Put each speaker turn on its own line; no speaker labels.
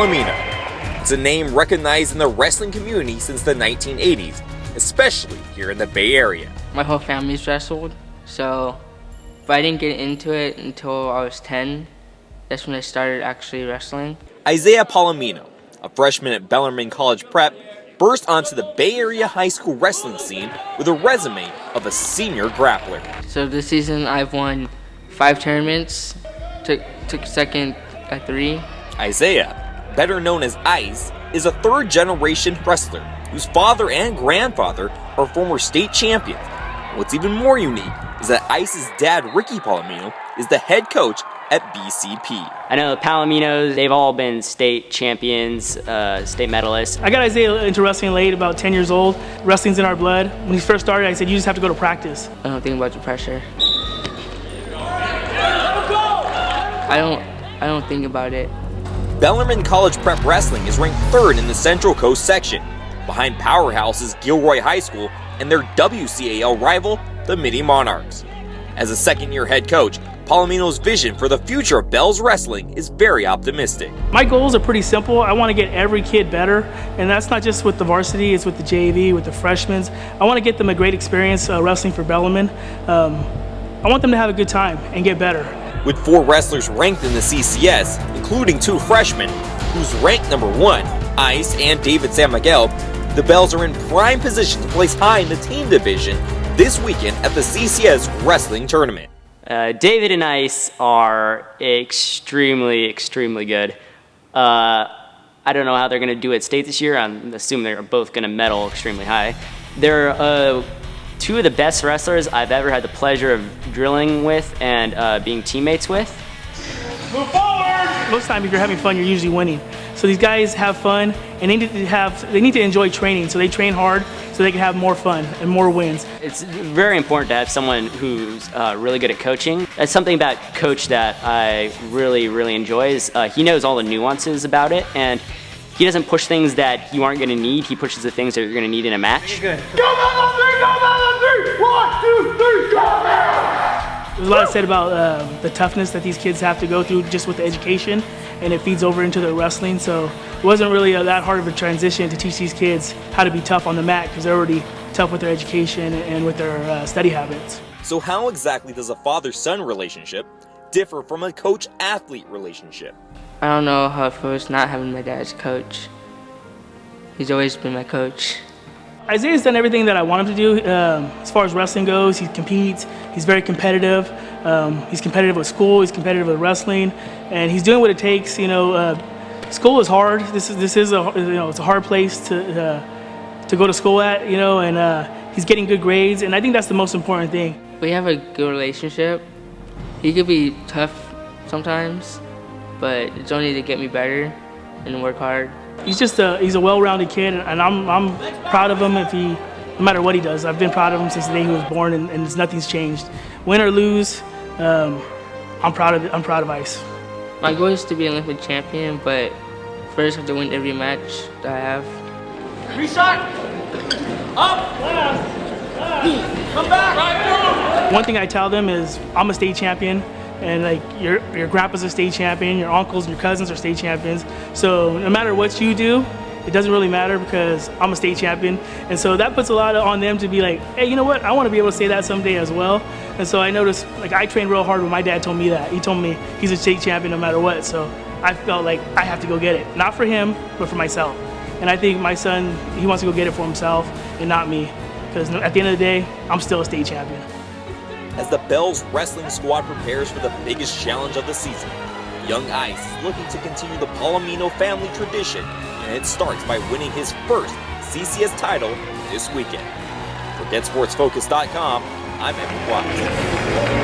Palomino. It's a name recognized in the wrestling community since the 1980s, especially here in the Bay Area.
My whole family's wrestled, so but I didn't get into it until I was 10. That's when I started actually wrestling.
Isaiah Palomino, a freshman at Bellarmine College Prep, burst onto the Bay Area high school wrestling scene with a resume of a senior grappler.
So this season I've won 5 tournaments, took second at 3.
Isaiah, better known as ICE, is a third-generation wrestler whose father and grandfather are former state champions. What's even more unique is that ICE's dad, Ricky Palomino, is the head coach at BCP.
I know the Palominos, they've all been state champions, state medalists.
I got Isaiah into wrestling late, about 10 years old. Wrestling's in our blood. When he first started, I said, you just have to go to practice.
I don't think about the pressure. I don't think about it.
Bellarmine College Prep Wrestling is ranked 3rd in the Central Coast section, behind powerhouses Gilroy High School and their WCAL rival, the Mitty Monarchs. As a second-year head coach, Palomino's vision for the future of Bell's wrestling is very optimistic.
My goals are pretty simple. I want to get every kid better, and that's not just with the varsity, it's with the JV, with the freshmen. I want to get them a great experience wrestling for Bellarmine. I want them to have a good time and get better.
With 4 wrestlers ranked in the CCS, including 2 freshmen, who's ranked number 1, ICE and David San Miguel, the Bells are in prime position to place high in the team division this weekend at the CCS Wrestling Tournament.
David and ICE are extremely, extremely good. I don't know how they're going to do at state this year. I'm assuming they're both going to medal extremely high. They're 2 of the best wrestlers I've ever had the pleasure of drilling with and being teammates with.
Move forward! Most of the time, if you're having fun, you're usually winning. So these guys have fun, and they need to enjoy training. So they train hard so they can have more fun and more wins.
It's very important to have someone who's really good at coaching. That's something about Coach that I really, really enjoy is he knows all the nuances about it, and he doesn't push things that you aren't going to need. He pushes the things that you're going to need in a match.
Good. Go on 3, go on 3! 1, 2, 3, go! There's a lot said about the toughness that these kids have to go through just with the education, and it feeds over into their wrestling. So it wasn't really that hard of a transition to teach these kids how to be tough on the mat because they're already tough with their education and with their study habits.
So how exactly does a father-son relationship differ from a coach-athlete relationship?
I don't know how it feels not having my dad as a coach. He's always been my coach.
Isaiah's done everything that I want him to do as far as wrestling goes. He competes, he's very competitive. He's competitive with school, he's competitive with wrestling, and he's doing what it takes. You know, school is hard. This is a, it's a hard place to go to school at, you know, and he's getting good grades, and I think that's the most important thing.
We have a good relationship. He could be tough sometimes, but it's only to get me better and work hard.
He's just he's a well-rounded kid, and I'm proud of him no matter what he does. I've been proud of him since the day he was born, and nothing's changed. Win or lose, I'm proud of ICE.
My goal is to be an Olympic champion, but first I have to win every match that I have.
Reshot! Up! Come back!
One thing I tell them is I'm a state champion, and like your grandpa's a state champion, your uncles and your cousins are state champions. So no matter what you do, it doesn't really matter because I'm a state champion. And so that puts a lot on them to be like, hey, you know what? I want to be able to say that someday as well. And so I noticed, like, I trained real hard when my dad told me that. He told me he's a state champion no matter what. So I felt like I have to go get it. Not for him, but for myself. And I think my son, he wants to go get it for himself and not me. Because at the end of the day, I'm still a state champion.
As the Bells wrestling squad prepares for the biggest challenge of the season, young ICE is looking to continue the Palomino family tradition, and it starts by winning his first CCS title this weekend. For GetSportsFocus.com, I'm Evan Watts.